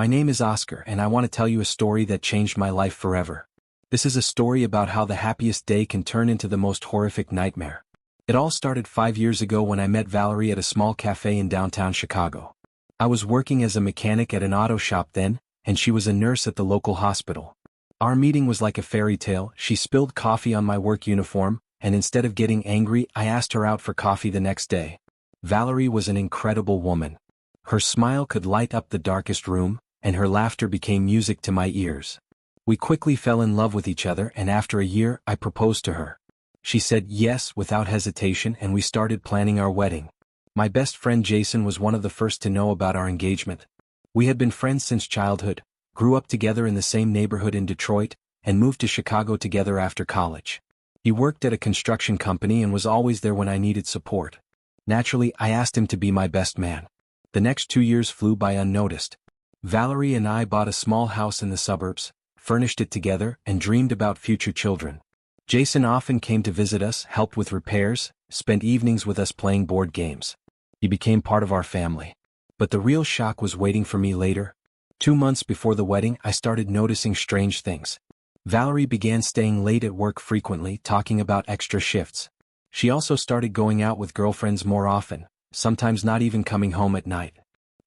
My name is Oscar and I want to tell you a story that changed my life forever. This is a story about how the happiest day can turn into the most horrific nightmare. It all started 5 years ago when I met Valerie at a small cafe in downtown Chicago. I was working as a mechanic at an auto shop then, and she was a nurse at the local hospital. Our meeting was like a fairy tale. She spilled coffee on my work uniform, and instead of getting angry, I asked her out for coffee the next day. Valerie was an incredible woman. Her smile could light up the darkest room, and her laughter became music to my ears. We quickly fell in love with each other, and after a year, I proposed to her. She said yes without hesitation, and we started planning our wedding. My best friend Jason was one of the first to know about our engagement. We had been friends since childhood, grew up together in the same neighborhood in Detroit, and moved to Chicago together after college. He worked at a construction company and was always there when I needed support. Naturally, I asked him to be my best man. The next 2 years flew by unnoticed. Valerie and I bought a small house in the suburbs, furnished it together, and dreamed about future children. Jason often came to visit us, helped with repairs, spent evenings with us playing board games. He became part of our family. But the real shock was waiting for me later. 2 months before the wedding, I started noticing strange things. Valerie began staying late at work frequently, talking about extra shifts. She also started going out with girlfriends more often, sometimes not even coming home at night.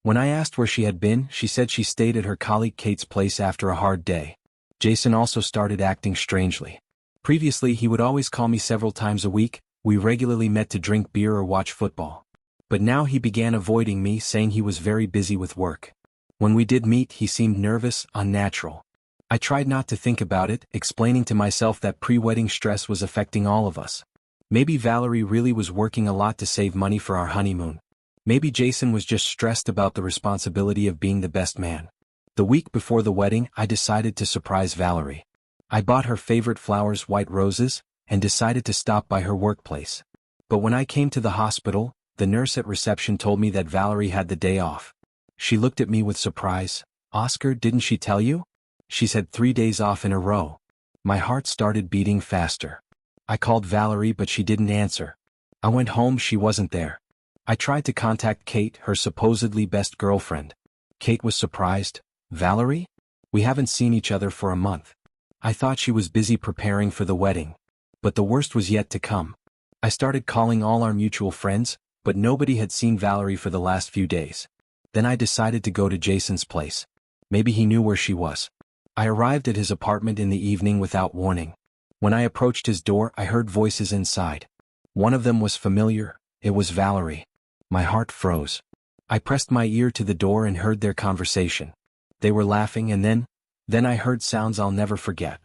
When I asked where she had been, she said she stayed at her colleague Kate's place after a hard day. Jason also started acting strangely. Previously, he would always call me several times a week. We regularly met to drink beer or watch football. But now he began avoiding me, saying he was very busy with work. When we did meet, he seemed nervous, unnatural. I tried not to think about it, explaining to myself that pre-wedding stress was affecting all of us. Maybe Valerie really was working a lot to save money for our honeymoon. Maybe Jason was just stressed about the responsibility of being the best man. The week before the wedding, I decided to surprise Valerie. I bought her favorite flowers, white roses, and decided to stop by her workplace. But when I came to the hospital, the nurse at reception told me that Valerie had the day off. She looked at me with surprise. "Oscar, didn't she tell you?" She's had 3 days off in a row. My heart started beating faster. I called Valerie, but she didn't answer. I went home, she wasn't there. I tried to contact Kate, her supposedly best girlfriend. Kate was surprised. "Valerie? We haven't seen each other for a month." I thought she was busy preparing for the wedding. But the worst was yet to come. I started calling all our mutual friends, but nobody had seen Valerie for the last few days. Then I decided to go to Jason's place. Maybe he knew where she was. I arrived at his apartment in the evening without warning. When I approached his door, I heard voices inside. One of them was familiar. It was Valerie. My heart froze. I pressed my ear to the door and heard their conversation. They were laughing, and then I heard sounds I'll never forget.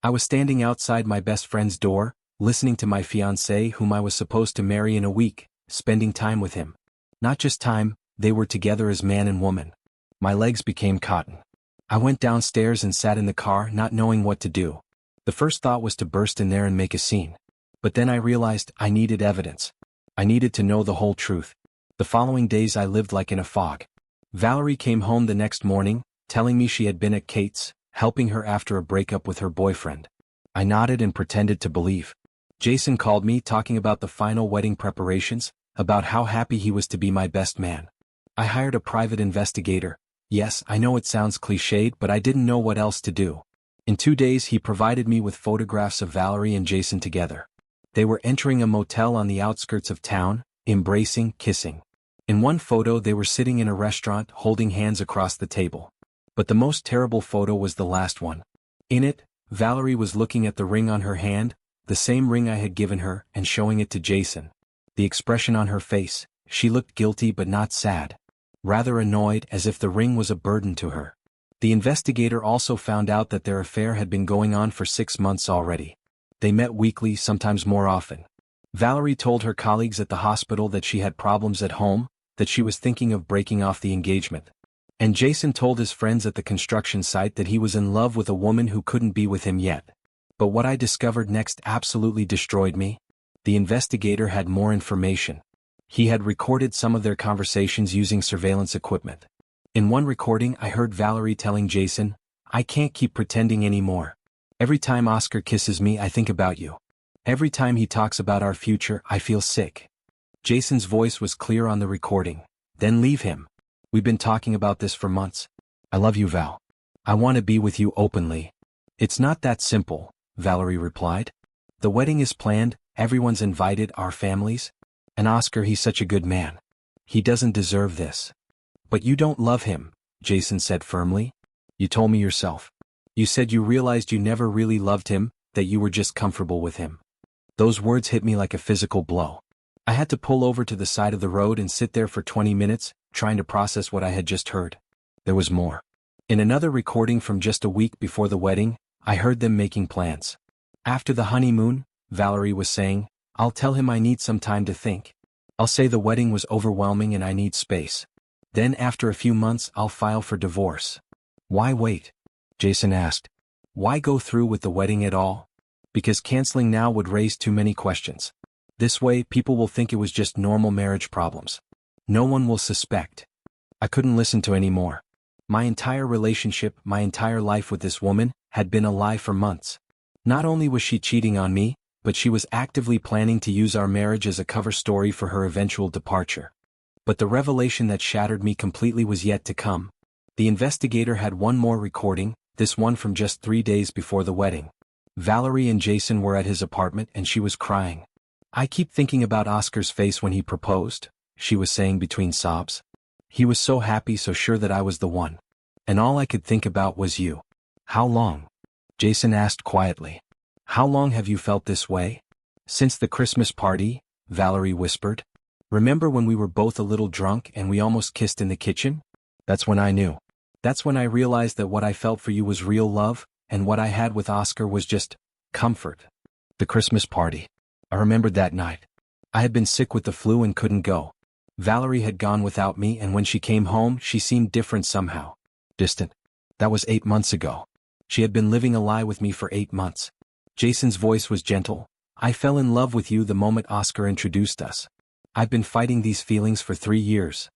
I was standing outside my best friend's door, listening to my fiancé, whom I was supposed to marry in a week, spending time with him. Not just time, they were together as man and woman. My legs became cotton. I went downstairs and sat in the car, not knowing what to do. The first thought was to burst in there and make a scene. But then I realized I needed evidence. I needed to know the whole truth. The following days I lived like in a fog. Valerie came home the next morning, telling me she had been at Kate's, helping her after a breakup with her boyfriend. I nodded and pretended to believe. Jason called me, talking about the final wedding preparations, about how happy he was to be my best man. I hired a private investigator. Yes, I know it sounds cliched, but I didn't know what else to do. In 2 days he provided me with photographs of Valerie and Jason together. They were entering a motel on the outskirts of town, embracing, kissing. In one photo they were sitting in a restaurant, holding hands across the table. But the most terrible photo was the last one. In it, Valerie was looking at the ring on her hand, the same ring I had given her, and showing it to Jason. The expression on her face, she looked guilty but not sad. Rather annoyed, as if the ring was a burden to her. The investigator also found out that their affair had been going on for 6 months already. They met weekly, sometimes more often. Valerie told her colleagues at the hospital that she had problems at home, that she was thinking of breaking off the engagement. And Jason told his friends at the construction site that he was in love with a woman who couldn't be with him yet. But what I discovered next absolutely destroyed me. The investigator had more information. He had recorded some of their conversations using surveillance equipment. In one recording, I heard Valerie telling Jason, "I can't keep pretending anymore. Every time Oscar kisses me, I think about you. Every time he talks about our future, I feel sick." Jason's voice was clear on the recording. "Then leave him. We've been talking about this for months." I love you, Val. I want to be with you openly. It's not that simple, Valerie replied. The wedding is planned, everyone's invited, our families. And Oscar, he's such a good man. He doesn't deserve this. But you don't love him, Jason said firmly. You told me yourself. You said you realized you never really loved him, that you were just comfortable with him. Those words hit me like a physical blow. I had to pull over to the side of the road and sit there for 20 minutes, trying to process what I had just heard. There was more. In another recording from just a week before the wedding, I heard them making plans. After the honeymoon, Valerie was saying, I'll tell him I need some time to think. I'll say the wedding was overwhelming and I need space. Then after a few months I'll file for divorce. Why wait? Jason asked. Why go through with the wedding at all? Because canceling now would raise too many questions. This way people will think it was just normal marriage problems. No one will suspect. I couldn't listen to any more. My entire relationship, my entire life with this woman, had been a lie for months. Not only was she cheating on me, but she was actively planning to use our marriage as a cover story for her eventual departure. But the revelation that shattered me completely was yet to come. The investigator had one more recording, this one from just 3 days before the wedding. Valerie and Jason were at his apartment and she was crying. I keep thinking about Oscar's face when he proposed, she was saying between sobs. He was so happy, so sure that I was the one. And all I could think about was you. How long? Jason asked quietly. How long have you felt this way? Since the Christmas party, Valerie whispered. Remember when we were both a little drunk and we almost kissed in the kitchen? That's when I knew. That's when I realized that what I felt for you was real love, and what I had with Oscar was just comfort. The Christmas party. I remembered that night. I had been sick with the flu and couldn't go. Valerie had gone without me, and when she came home she seemed different somehow. Distant. That was 8 months ago. She had been living a lie with me for 8 months. Jason's voice was gentle. I fell in love with you the moment Oscar introduced us. I've been fighting these feelings for 3 years.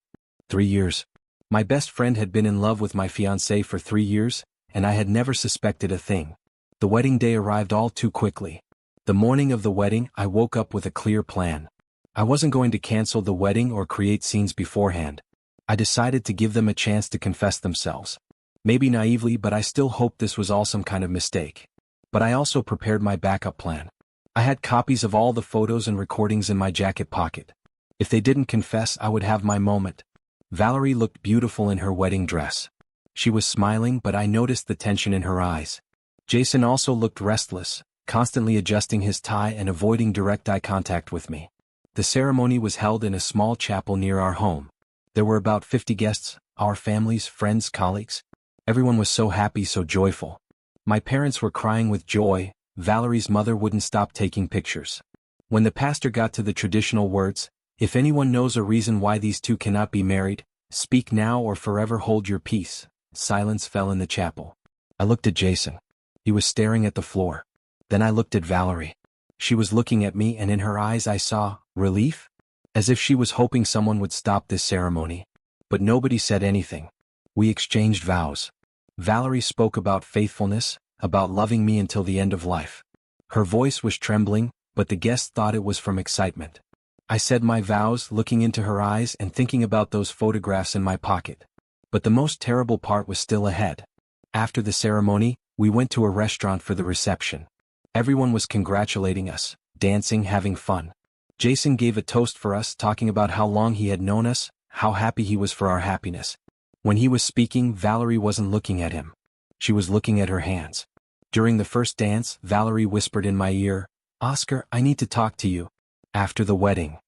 3 years. My best friend had been in love with my fiancée for 3 years, and I had never suspected a thing. The wedding day arrived all too quickly. The morning of the wedding I woke up with a clear plan. I wasn't going to cancel the wedding or create scenes beforehand. I decided to give them a chance to confess themselves. Maybe naively, but I still hoped this was all some kind of mistake. But I also prepared my backup plan. I had copies of all the photos and recordings in my jacket pocket. If they didn't confess, I would have my moment. Valerie looked beautiful in her wedding dress. She was smiling, but I noticed the tension in her eyes. Jason also looked restless, constantly adjusting his tie and avoiding direct eye contact with me. The ceremony was held in a small chapel near our home. There were about 50 guests, our families, friends, colleagues. Everyone was so happy, so joyful. My parents were crying with joy. Valerie's mother wouldn't stop taking pictures. When the pastor got to the traditional words, if anyone knows a reason why these two cannot be married, speak now or forever hold your peace, silence fell in the chapel. I looked at Jason. He was staring at the floor. Then I looked at Valerie. She was looking at me, and in her eyes I saw relief, as if she was hoping someone would stop this ceremony. But nobody said anything. We exchanged vows. Valerie spoke about faithfulness, about loving me until the end of life. Her voice was trembling, but the guests thought it was from excitement. I said my vows, looking into her eyes and thinking about those photographs in my pocket. But the most terrible part was still ahead. After the ceremony, we went to a restaurant for the reception. Everyone was congratulating us, dancing, having fun. Jason gave a toast for us, talking about how long he had known us, how happy he was for our happiness. When he was speaking, Valerie wasn't looking at him. She was looking at her hands. During the first dance, Valerie whispered in my ear, "Oscar, I need to talk to you." After the wedding.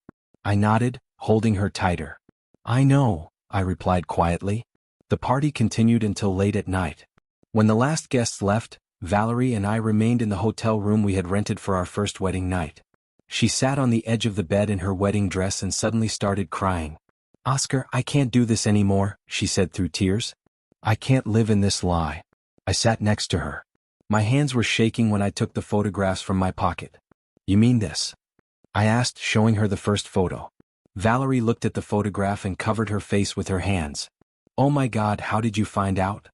I nodded, holding her tighter. "I know," I replied quietly. The party continued until late at night. When the last guests left, Valerie and I remained in the hotel room we had rented for our first wedding night. She sat on the edge of the bed in her wedding dress and suddenly started crying. "Oscar, I can't do this anymore," she said through tears. "I can't live in this lie." I sat next to her. My hands were shaking when I took the photographs from my pocket. "You mean this?" I asked, showing her the first photo. Valerie looked at the photograph and covered her face with her hands. "Oh my God, how did you find out?"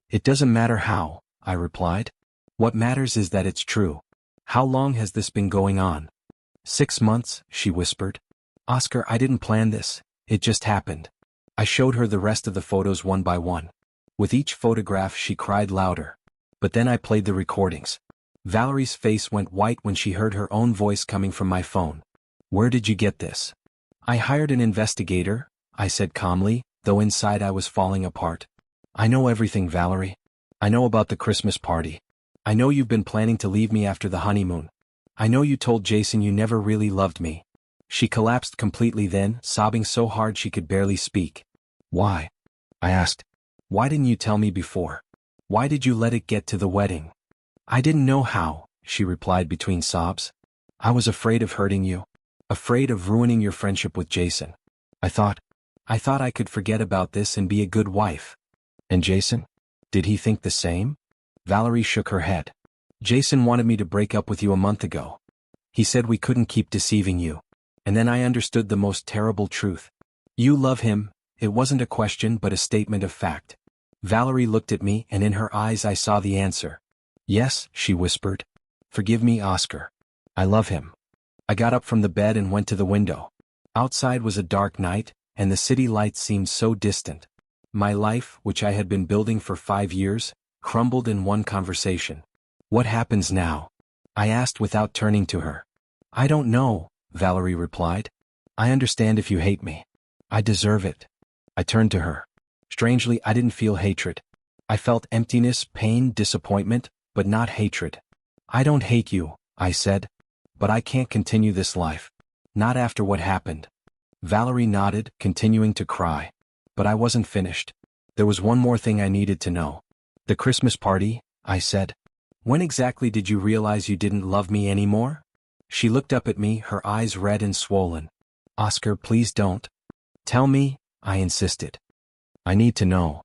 "It doesn't matter how," I replied. "What matters is that it's true. How long has this been going on?" 6 months, she whispered. "Oscar, I didn't plan this. It just happened." I showed her the rest of the photos one by one. With each photograph she cried louder. But then I played the recordings. Valerie's face went white when she heard her own voice coming from my phone. "Where did you get this?" "I hired an investigator," I said calmly, though inside I was falling apart. "I know everything, Valerie. I know about the Christmas party. I know you've been planning to leave me after the honeymoon. I know you told Jason you never really loved me." She collapsed completely then, sobbing so hard she could barely speak. "Why?" I asked. "Why didn't you tell me before? Why did you let it get to the wedding?" "I didn't know how," she replied between sobs. "I was afraid of hurting you. Afraid of ruining your friendship with Jason. I thought I could forget about this and be a good wife." "And Jason? Did he think the same?" Valerie shook her head. "Jason wanted me to break up with you a month ago. He said we couldn't keep deceiving you. And then I understood the most terrible truth. You love him. It wasn't a question but a statement of fact." Valerie looked at me, and in her eyes I saw the answer. "Yes," she whispered. "Forgive me, Oscar. I love him." I got up from the bed and went to the window. Outside was a dark night, and the city lights seemed so distant. My life, which I had been building for 5 years, crumbled in one conversation. "What happens now?" I asked without turning to her. "I don't know," Valerie replied. "I understand if you hate me. I deserve it." I turned to her. Strangely, I didn't feel hatred. I felt emptiness, pain, disappointment, but not hatred. "I don't hate you," I said. "But I can't continue this life. Not after what happened." Valerie nodded, continuing to cry. But I wasn't finished. There was one more thing I needed to know. "The Christmas party," I said. "When exactly did you realize you didn't love me anymore?" She looked up at me, her eyes red and swollen. "Oscar, please don't. Tell me," I insisted. "I need to know."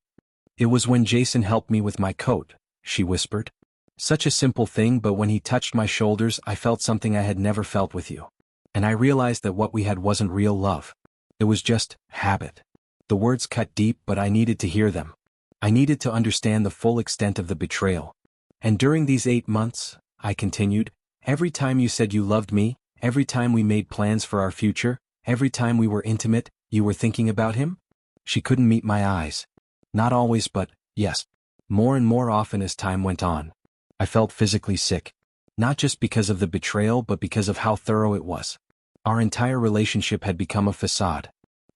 "It was when Jason helped me with my coat," she whispered. "Such a simple thing, but when he touched my shoulders I felt something I had never felt with you. And I realized that what we had wasn't real love. It was just habit." The words cut deep, but I needed to hear them. I needed to understand the full extent of the betrayal. "And during these 8 months," I continued, "every time you said you loved me, every time we made plans for our future, every time we were intimate, you were thinking about him?" She couldn't meet my eyes. "Not always, but, yes. More and more often as time went on." I felt physically sick. Not just because of the betrayal but because of how thorough it was. Our entire relationship had become a facade.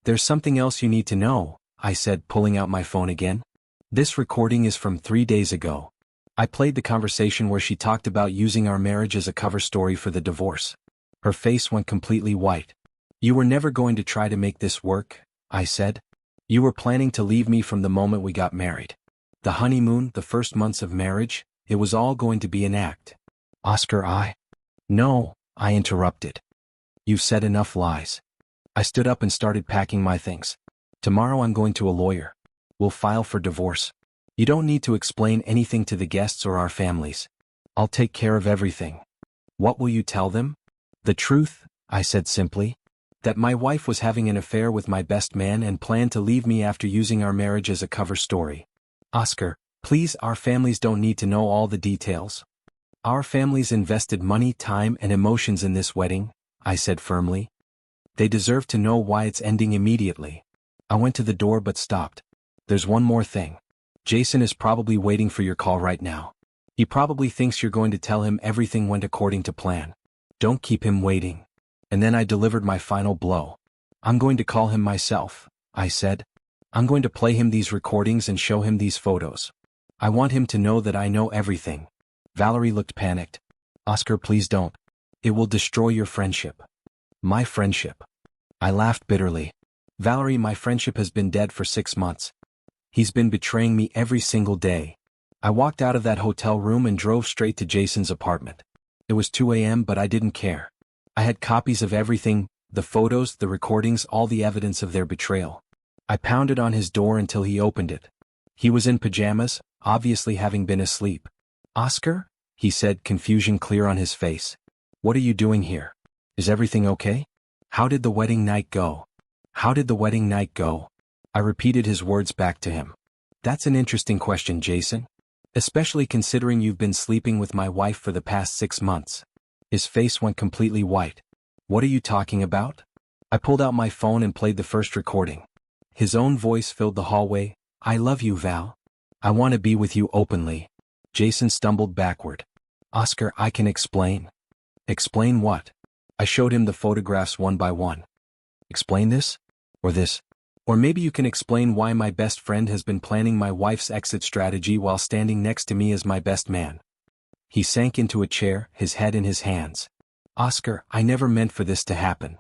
"There's something else you need to know," I said, pulling out my phone again. "This recording is from 3 days ago." I played the conversation where she talked about using our marriage as a cover story for the divorce. Her face went completely white. "You were never going to try to make this work," I said. "You were planning to leave me from the moment we got married. The honeymoon, the first months of marriage, it was all going to be an act." "Oscar, No," I interrupted. "You've said enough lies." I stood up and started packing my things. "Tomorrow I'm going to a lawyer. We'll file for divorce. You don't need to explain anything to the guests or our families. I'll take care of everything." "What will you tell them?" "The truth," I said simply. "That my wife was having an affair with my best man and planned to leave me after using our marriage as a cover story." "Oscar, please, our families don't need to know all the details. Our families invested money, time, and emotions in this wedding," I said firmly. "They deserve to know why it's ending immediately." I went to the door but stopped. "There's one more thing. Jason is probably waiting for your call right now. He probably thinks you're going to tell him everything went according to plan. Don't keep him waiting." And then I delivered my final blow. "I'm going to call him myself," I said. "I'm going to play him these recordings and show him these photos. I want him to know that I know everything." Valerie looked panicked. "Oscar, please don't. It will destroy your friendship." "My friendship?" I laughed bitterly. "Valerie, my friendship has been dead for 6 months. He's been betraying me every single day." I walked out of that hotel room and drove straight to Jason's apartment. It was 2 a.m. but I didn't care. I had copies of everything, the photos, the recordings, all the evidence of their betrayal. I pounded on his door until he opened it. He was in pajamas, obviously having been asleep. "Oscar?" he said, confusion clear on his face. "What are you doing here? Is everything okay? How did the wedding night go?" "How did the wedding night go?" I repeated his words back to him. "That's an interesting question, Jason. Especially considering you've been sleeping with my wife for the past 6 months. His face went completely white. "What are you talking about?" I pulled out my phone and played the first recording. His own voice filled the hallway. "I love you, Val. I want to be with you openly. Jason stumbled backward. Oscar, I can explain. Explain what? I showed him the photographs one by one. Explain this? Or this? Or maybe you can explain why my best friend has been planning my wife's exit strategy while standing next to me as my best man. He sank into a chair, his head in his hands. Oscar, I never meant for this to happen.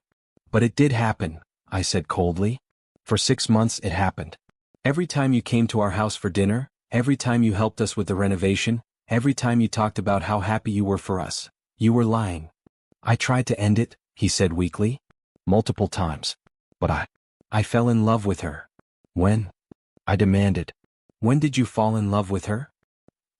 But it did happen, I said coldly. For 6 months it happened. Every time you came to our house for dinner, every time you helped us with the renovation, every time you talked about how happy you were for us, you were lying. I tried to end it, he said weakly. Multiple times. But I fell in love with her. When? I demanded. When did you fall in love with her?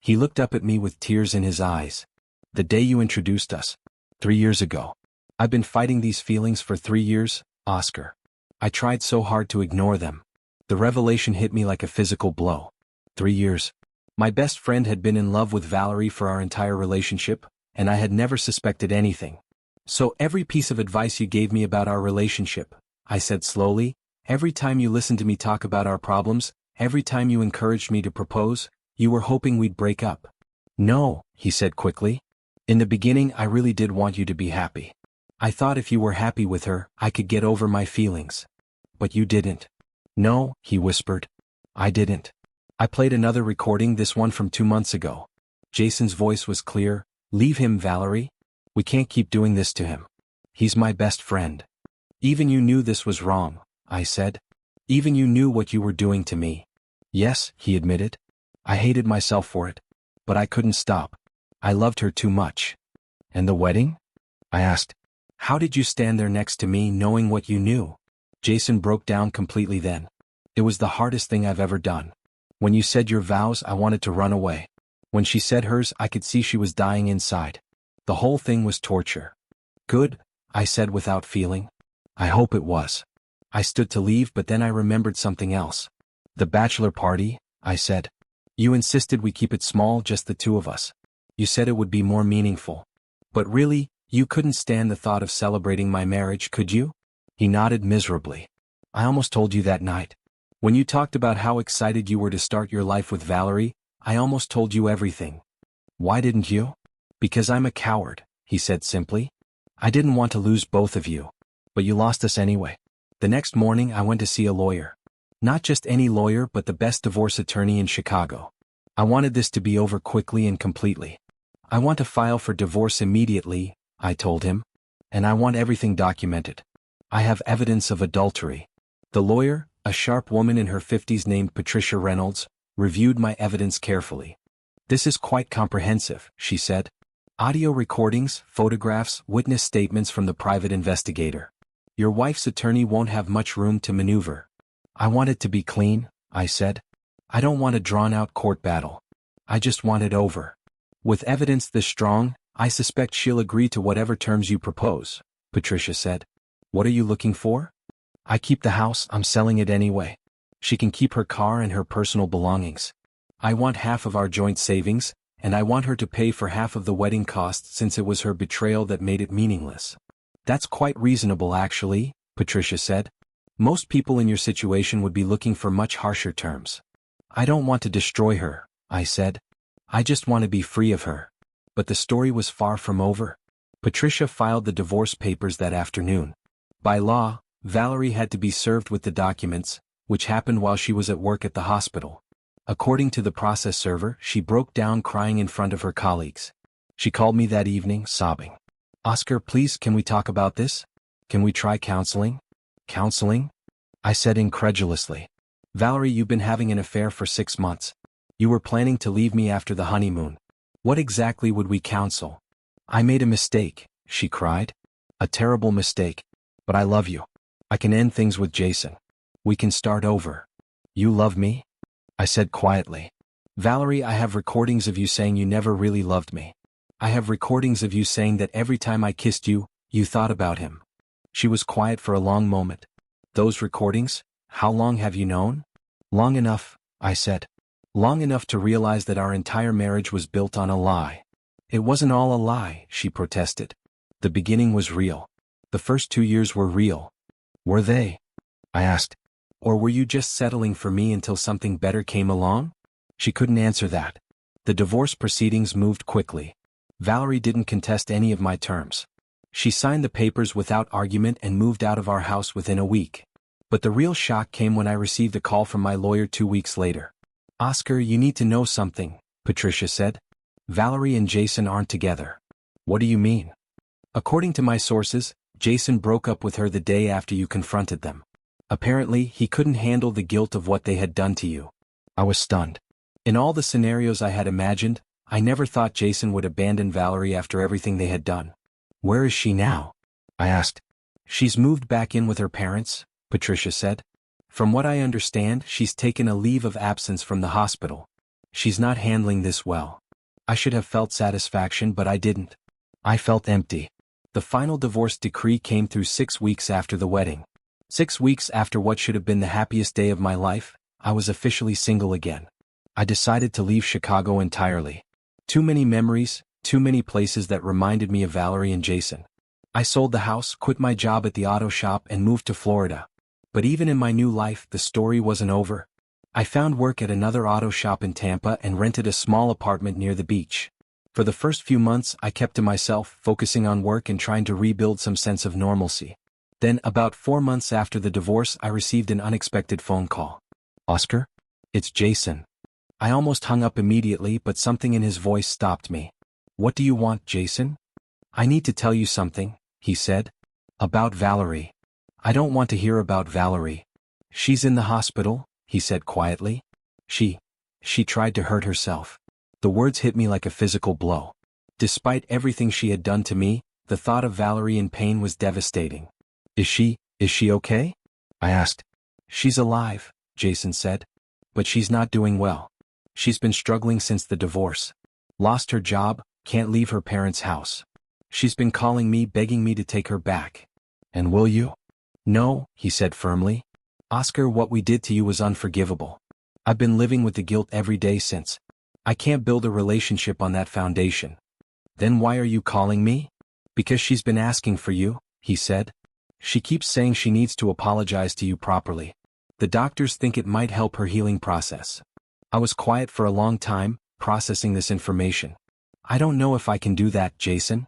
He looked up at me with tears in his eyes. The day you introduced us. 3 years ago. I've been fighting these feelings for 3 years, Oscar. I tried so hard to ignore them. The revelation hit me like a physical blow. 3 years. My best friend had been in love with Valerie for our entire relationship, and I had never suspected anything. So every piece of advice you gave me about our relationship, I said slowly, every time you listened to me talk about our problems, every time you encouraged me to propose, you were hoping we'd break up. No, he said quickly. In the beginning I really did want you to be happy. I thought if you were happy with her, I could get over my feelings. But you didn't. No, he whispered. I didn't. I played another recording, this one from 2 months ago. Jason's voice was clear. Leave him, Valerie. We can't keep doing this to him. He's my best friend. Even you knew this was wrong, I said. Even you knew what you were doing to me. Yes, he admitted. I hated myself for it. But I couldn't stop. I loved her too much. And the wedding? I asked. How did you stand there next to me knowing what you knew? Jason broke down completely then. It was the hardest thing I've ever done. When you said your vows, I wanted to run away. When she said hers, I could see she was dying inside. The whole thing was torture. Good, I said without feeling. I hope it was. I stood to leave, but then I remembered something else. The bachelor party, I said. You insisted we keep it small, just the two of us. You said it would be more meaningful. But really, you couldn't stand the thought of celebrating my marriage, could you? He nodded miserably. I almost told you that night. When you talked about how excited you were to start your life with Valerie, I almost told you everything. Why didn't you? Because I'm a coward, he said simply. I didn't want to lose both of you. But you lost us anyway. The next morning I went to see a lawyer. Not just any lawyer, but the best divorce attorney in Chicago. I wanted this to be over quickly and completely. I want to file for divorce immediately, I told him. And I want everything documented. I have evidence of adultery. The lawyer, a sharp woman in her 50s named Patricia Reynolds, reviewed my evidence carefully. This is quite comprehensive, she said. Audio recordings, photographs, witness statements from the private investigator. Your wife's attorney won't have much room to maneuver. I want it to be clean, I said. I don't want a drawn-out court battle. I just want it over. With evidence this strong, I suspect she'll agree to whatever terms you propose, Patricia said. What are you looking for? I keep the house, I'm selling it anyway. She can keep her car and her personal belongings. I want half of our joint savings, and I want her to pay for half of the wedding costs since it was her betrayal that made it meaningless. That's quite reasonable actually, Patricia said. Most people in your situation would be looking for much harsher terms. I don't want to destroy her, I said. I just want to be free of her. But the story was far from over. Patricia filed the divorce papers that afternoon. By law, Valerie had to be served with the documents, which happened while she was at work at the hospital. According to the process server, she broke down crying in front of her colleagues. She called me that evening, sobbing. Oscar, please, can we talk about this? Can we try counseling? Counseling? I said incredulously. Valerie, you've been having an affair for 6 months. You were planning to leave me after the honeymoon. What exactly would we counsel? I made a mistake, she cried. A terrible mistake. But I love you. I can end things with Jason. We can start over. You love me? I said quietly. Valerie, I have recordings of you saying you never really loved me. I have recordings of you saying that every time I kissed you, you thought about him. She was quiet for a long moment. Those recordings? How long have you known? Long enough, I said. Long enough to realize that our entire marriage was built on a lie. It wasn't all a lie, she protested. The beginning was real. The first 2 years were real. Were they? I asked. Or were you just settling for me until something better came along? She couldn't answer that. The divorce proceedings moved quickly. Valerie didn't contest any of my terms. She signed the papers without argument and moved out of our house within a week. But the real shock came when I received a call from my lawyer 2 weeks later. "Oscar, you need to know something," Patricia said. "Valerie and Jason aren't together." "What do you mean?" "According to my sources, Jason broke up with her the day after you confronted them. Apparently, he couldn't handle the guilt of what they had done to you." I was stunned. In all the scenarios I had imagined, I never thought Jason would abandon Valerie after everything they had done. "Where is she now?" I asked. "She's moved back in with her parents," Patricia said. "From what I understand, she's taken a leave of absence from the hospital. She's not handling this well." I should have felt satisfaction, but I didn't. I felt empty. The final divorce decree came through 6 weeks after the wedding. 6 weeks after what should have been the happiest day of my life, I was officially single again. I decided to leave Chicago entirely. Too many memories, too many places that reminded me of Valerie and Jason. I sold the house, quit my job at the auto shop, and moved to Florida. But even in my new life, the story wasn't over. I found work at another auto shop in Tampa and rented a small apartment near the beach. For the first few months, I kept to myself, focusing on work and trying to rebuild some sense of normalcy. Then, about 4 months after the divorce, I received an unexpected phone call. "Oscar? It's Jason." I almost hung up immediately, but something in his voice stopped me. "What do you want, Jason?" "I need to tell you something," he said. "About Valerie." "I don't want to hear about Valerie." "She's in the hospital," he said quietly. She tried to hurt herself." The words hit me like a physical blow. Despite everything she had done to me, the thought of Valerie in pain was devastating. Is she okay?" I asked. "She's alive," Jason said. "But she's not doing well. She's been struggling since the divorce. Lost her job, can't leave her parents' house. She's been calling me, begging me to take her back." "And will you?" "No," he said firmly. "Oscar, what we did to you was unforgivable. I've been living with the guilt every day since. I can't build a relationship on that foundation." "Then why are you calling me?" "Because she's been asking for you," he said. "She keeps saying she needs to apologize to you properly. The doctors think it might help her healing process." I was quiet for a long time, processing this information. "I don't know if I can do that, Jason."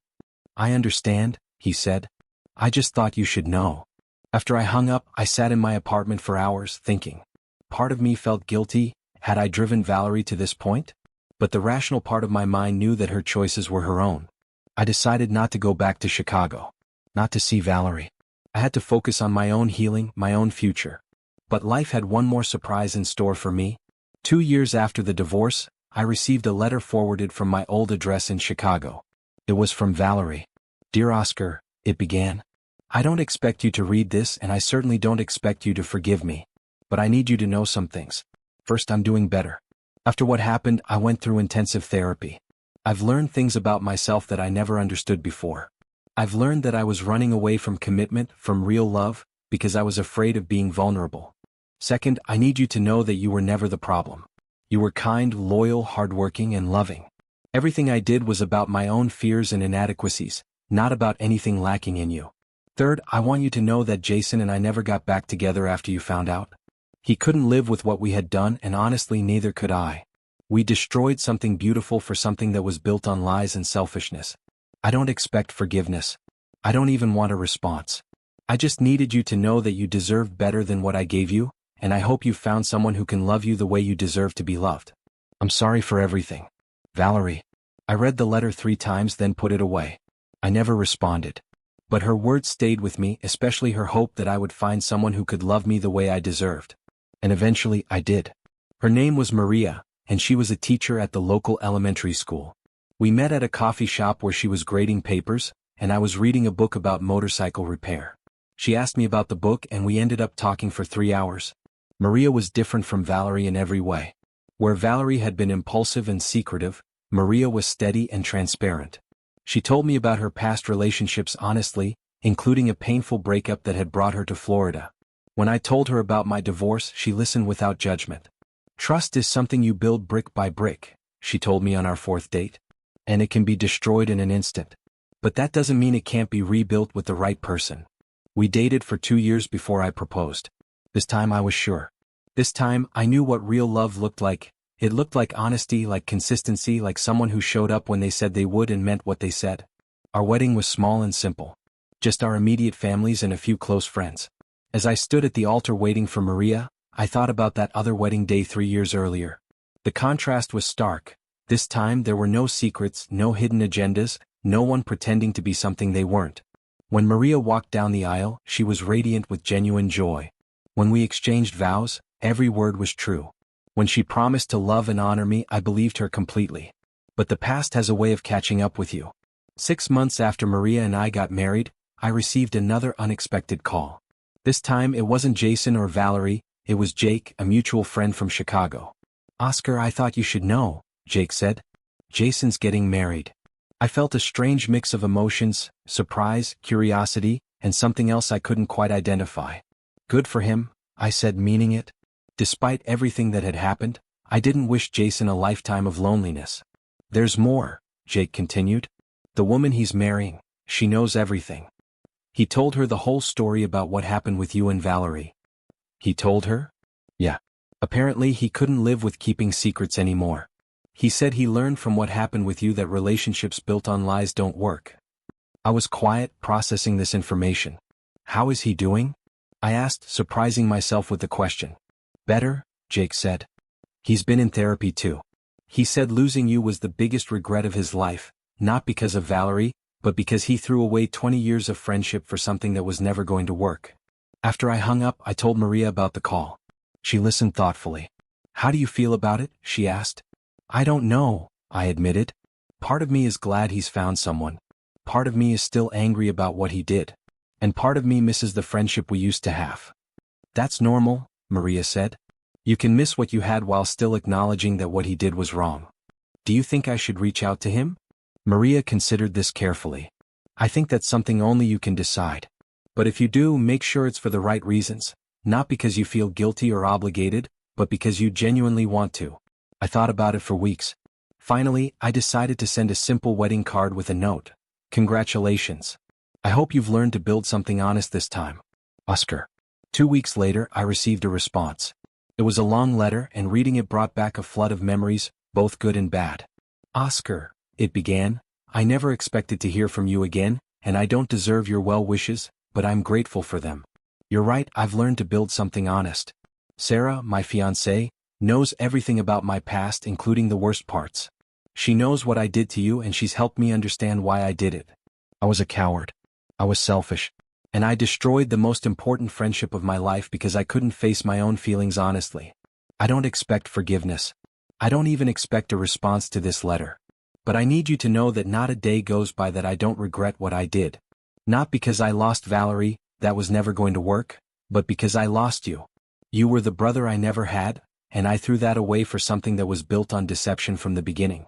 "I understand," he said. "I just thought you should know." After I hung up, I sat in my apartment for hours, thinking. Part of me felt guilty. Had I driven Valerie to this point? But the rational part of my mind knew that her choices were her own. I decided not to go back to Chicago. Not to see Valerie. I had to focus on my own healing, my own future. But life had one more surprise in store for me. 2 years after the divorce, I received a letter forwarded from my old address in Chicago. It was from Valerie. "Dear Oscar," it began. "I don't expect you to read this, and I certainly don't expect you to forgive me. But I need you to know some things. First, I'm doing better. After what happened, I went through intensive therapy. I've learned things about myself that I never understood before. I've learned that I was running away from commitment, from real love, because I was afraid of being vulnerable. Second, I need you to know that you were never the problem. You were kind, loyal, hardworking, and loving. Everything I did was about my own fears and inadequacies, not about anything lacking in you. Third, I want you to know that Jason and I never got back together after you found out. He couldn't live with what we had done, and honestly neither could I. We destroyed something beautiful for something that was built on lies and selfishness. I don't expect forgiveness. I don't even want a response. I just needed you to know that you deserved better than what I gave you, and I hope you found someone who can love you the way you deserve to be loved. I'm sorry for everything. Valerie." I read the letter 3 times, then put it away. I never responded. But her words stayed with me, especially her hope that I would find someone who could love me the way I deserved. And eventually, I did. Her name was Maria, and she was a teacher at the local elementary school. We met at a coffee shop where she was grading papers, and I was reading a book about motorcycle repair. She asked me about the book, and we ended up talking for 3 hours. Maria was different from Valerie in every way. Where Valerie had been impulsive and secretive, Maria was steady and transparent. She told me about her past relationships honestly, including a painful breakup that had brought her to Florida. When I told her about my divorce, she listened without judgment. "Trust is something you build brick by brick," she told me on our 4th date. "And it can be destroyed in an instant. But that doesn't mean it can't be rebuilt with the right person." We dated for 2 years before I proposed. This time I was sure. This time I knew what real love looked like. It looked like honesty, like consistency, like someone who showed up when they said they would and meant what they said. Our wedding was small and simple. Just our immediate families and a few close friends. As I stood at the altar waiting for Maria, I thought about that other wedding day 3 years earlier. The contrast was stark. This time there were no secrets, no hidden agendas, no one pretending to be something they weren't. When Maria walked down the aisle, she was radiant with genuine joy. When we exchanged vows, every word was true. When she promised to love and honor me, I believed her completely. But the past has a way of catching up with you. 6 months after Maria and I got married, I received another unexpected call. This time it wasn't Jason or Valerie, it was Jake, a mutual friend from Chicago. "Oscar, I thought you should know," Jake said. "Jason's getting married." I felt a strange mix of emotions, surprise, curiosity, and something else I couldn't quite identify. "Good for him," I said, meaning it. Despite everything that had happened, I didn't wish Jason a lifetime of loneliness. "There's more," Jake continued. "The woman he's marrying, she knows everything." He told her the whole story about what happened with you and Valerie. He told her? Yeah. Apparently he couldn't live with keeping secrets anymore. He said he learned from what happened with you that relationships built on lies don't work. I was quiet, processing this information. "How is he doing?" I asked, surprising myself with the question. "Better," Jake said. "He's been in therapy too. He said losing you was the biggest regret of his life, not because of Valerie, but because he threw away 20 years of friendship for something that was never going to work." After I hung up, I told Maria about the call. She listened thoughtfully. "How do you feel about it?" she asked. "I don't know," I admitted. "Part of me is glad he's found someone. Part of me is still angry about what he did. And part of me misses the friendship we used to have." "That's normal," Maria said. "You can miss what you had while still acknowledging that what he did was wrong. Do you think I should reach out to him?" Maria considered this carefully. "I think that's something only you can decide. But if you do, make sure it's for the right reasons, not because you feel guilty or obligated, but because you genuinely want to." I thought about it for weeks. Finally, I decided to send a simple wedding card with a note. "Congratulations. I hope you've learned to build something honest this time. Oscar." 2 weeks later, I received a response. It was a long letter, and reading it brought back a flood of memories, both good and bad. "Oscar," it began, "I never expected to hear from you again, and I don't deserve your well wishes, but I'm grateful for them. You're right, I've learned to build something honest. Sarah, my fiancée, knows everything about my past, including the worst parts. She knows what I did to you, and she's helped me understand why I did it. I was a coward. I was selfish. And I destroyed the most important friendship of my life because I couldn't face my own feelings honestly. I don't expect forgiveness. I don't even expect a response to this letter. But I need you to know that not a day goes by that I don't regret what I did. Not because I lost Valerie, that was never going to work, but because I lost you. You were the brother I never had, and I threw that away for something that was built on deception from the beginning.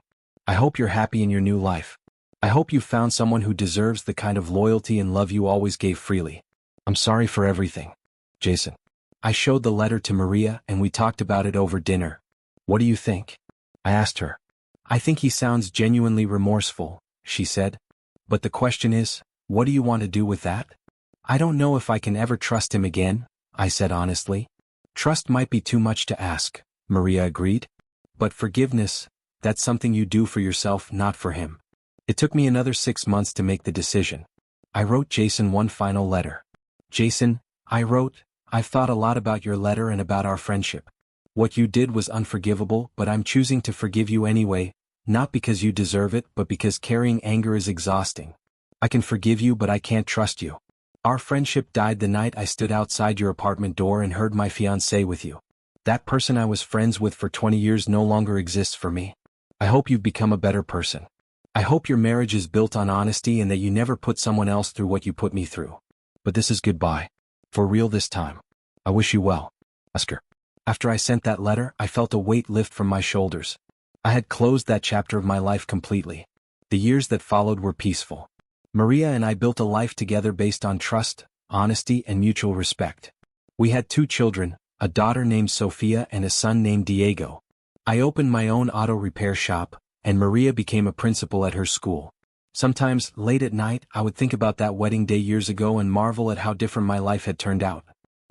I hope you're happy in your new life. I hope you found someone who deserves the kind of loyalty and love you always gave freely. I'm sorry for everything. Jason." I showed the letter to Maria, and we talked about it over dinner. "What do you think?" I asked her. "I think he sounds genuinely remorseful," she said. "But the question is, what do you want to do with that?" "I don't know if I can ever trust him again," I said honestly. "Trust might be too much to ask," Maria agreed. "But forgiveness, that's something you do for yourself, not for him." It took me another 6 months to make the decision. I wrote Jason one final letter. "Jason," I wrote, "I've thought a lot about your letter and about our friendship. What you did was unforgivable, but I'm choosing to forgive you anyway, not because you deserve it, but because carrying anger is exhausting. I can forgive you, but I can't trust you. Our friendship died the night I stood outside your apartment door and heard my fiancée with you. That person I was friends with for 20 years no longer exists for me. I hope you've become a better person. I hope your marriage is built on honesty and that you never put someone else through what you put me through. But this is goodbye. For real this time. I wish you well. Oscar." After I sent that letter, I felt a weight lift from my shoulders. I had closed that chapter of my life completely. The years that followed were peaceful. Maria and I built a life together based on trust, honesty, and mutual respect. We had 2 children, a daughter named Sophia and a son named Diego. I opened my own auto repair shop, and Maria became a principal at her school. Sometimes, late at night, I would think about that wedding day years ago and marvel at how different my life had turned out.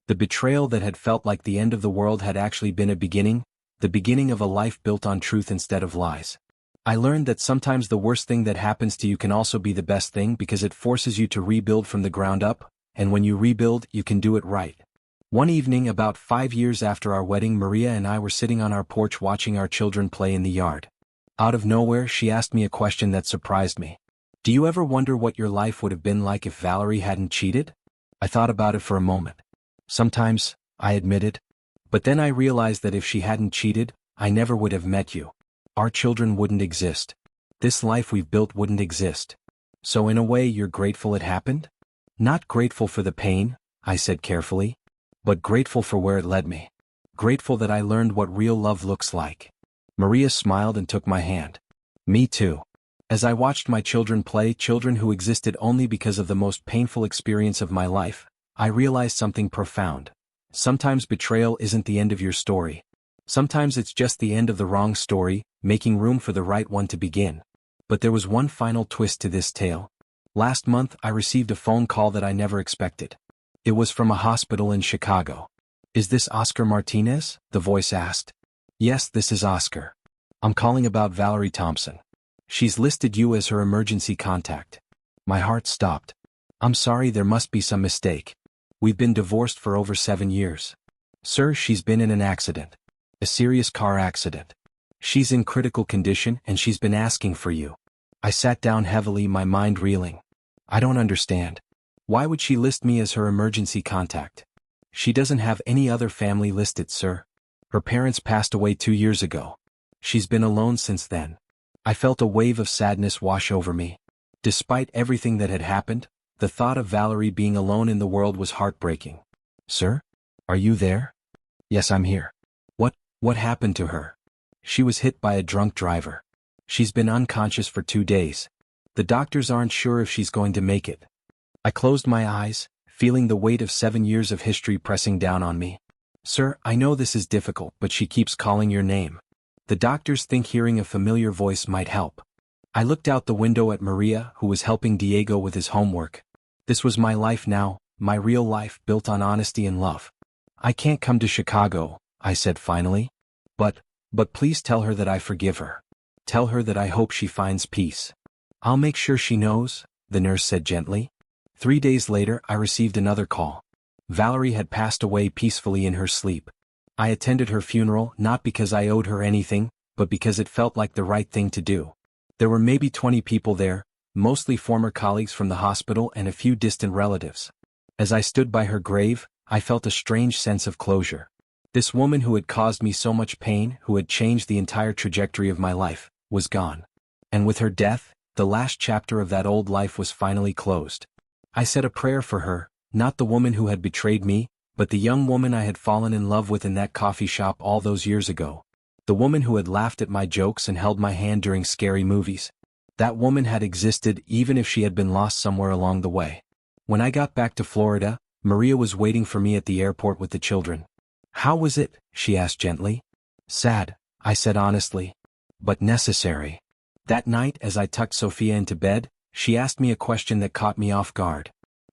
The betrayal that had felt like the end of the world had actually been a beginning, the beginning of a life built on truth instead of lies. I learned that sometimes the worst thing that happens to you can also be the best thing because it forces you to rebuild from the ground up, and when you rebuild, you can do it right. One evening about 5 years after our wedding, Maria and I were sitting on our porch watching our children play in the yard. Out of nowhere, she asked me a question that surprised me. Do you ever wonder what your life would have been like if Valerie hadn't cheated? I thought about it for a moment. Sometimes, I admitted. But then I realized that if she hadn't cheated, I never would have met you. Our children wouldn't exist. This life we've built wouldn't exist. So in a way, you're grateful it happened? Not grateful for the pain, I said carefully, but grateful for where it led me. Grateful that I learned what real love looks like. Maria smiled and took my hand. Me too. As I watched my children play, children who existed only because of the most painful experience of my life, I realized something profound. Sometimes betrayal isn't the end of your story. Sometimes it's just the end of the wrong story, making room for the right one to begin. But there was one final twist to this tale. Last month I received a phone call that I never expected. It was from a hospital in Chicago. Is this Oscar Martinez? The voice asked. Yes, this is Oscar. I'm calling about Valerie Thompson. She's listed you as her emergency contact. My heart stopped. I'm sorry, there must be some mistake. We've been divorced for over 7 years. Sir, she's been in an accident. A serious car accident. She's in critical condition and she's been asking for you. I sat down heavily, my mind reeling. I don't understand. Why would she list me as her emergency contact? She doesn't have any other family listed, sir. Her parents passed away 2 years ago. She's been alone since then. I felt a wave of sadness wash over me. Despite everything that had happened, the thought of Valerie being alone in the world was heartbreaking. Sir? Are you there? Yes, I'm here. What happened to her? She was hit by a drunk driver. She's been unconscious for 2 days. The doctors aren't sure if she's going to make it. I closed my eyes, feeling the weight of 7 years of history pressing down on me. Sir, I know this is difficult, but she keeps calling your name. The doctors think hearing a familiar voice might help. I looked out the window at Maria, who was helping Diego with his homework. This was my life now, my real life built on honesty and love. I can't come to Chicago, I said finally. But please tell her that I forgive her. Tell her that I hope she finds peace. I'll make sure she knows, the nurse said gently. 3 days later, I received another call. Valerie had passed away peacefully in her sleep. I attended her funeral not because I owed her anything, but because it felt like the right thing to do. There were maybe 20 people there, mostly former colleagues from the hospital and a few distant relatives. As I stood by her grave, I felt a strange sense of closure. This woman who had caused me so much pain, who had changed the entire trajectory of my life, was gone. And with her death, the last chapter of that old life was finally closed. I said a prayer for her, not the woman who had betrayed me, but the young woman I had fallen in love with in that coffee shop all those years ago. The woman who had laughed at my jokes and held my hand during scary movies. That woman had existed even if she had been lost somewhere along the way. When I got back to Florida, Maria was waiting for me at the airport with the children. How was it? She asked gently. Sad, I said honestly. But necessary. That night, as I tucked Sophia into bed, she asked me a question that caught me off guard.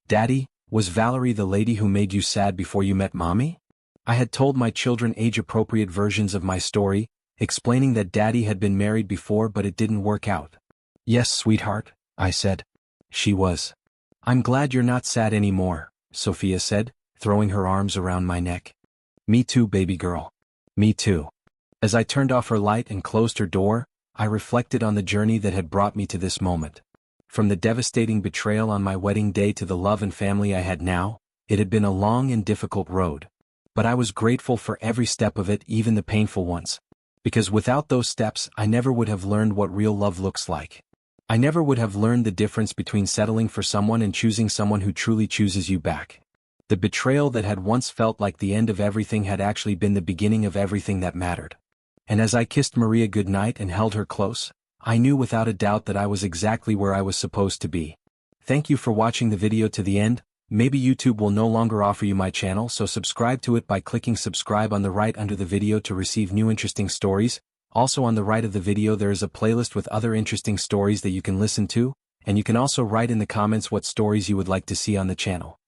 Daddy, was Valerie the lady who made you sad before you met Mommy? I had told my children age-appropriate versions of my story, explaining that Daddy had been married before but it didn't work out. Yes, sweetheart, I said. She was. I'm glad you're not sad anymore, Sophia said, throwing her arms around my neck. Me too, baby girl. Me too. As I turned off her light and closed her door, I reflected on the journey that had brought me to this moment. From the devastating betrayal on my wedding day to the love and family I had now, it had been a long and difficult road. But I was grateful for every step of it, even the painful ones. Because without those steps, I never would have learned what real love looks like. I never would have learned the difference between settling for someone and choosing someone who truly chooses you back. The betrayal that had once felt like the end of everything had actually been the beginning of everything that mattered. And as I kissed Maria goodnight and held her close, I knew without a doubt that I was exactly where I was supposed to be. Thank you for watching the video to the end. Maybe YouTube will no longer offer you my channel, so subscribe to it by clicking subscribe on the right under the video to receive new interesting stories. Also on the right of the video there is a playlist with other interesting stories that you can listen to, and you can also write in the comments what stories you would like to see on the channel.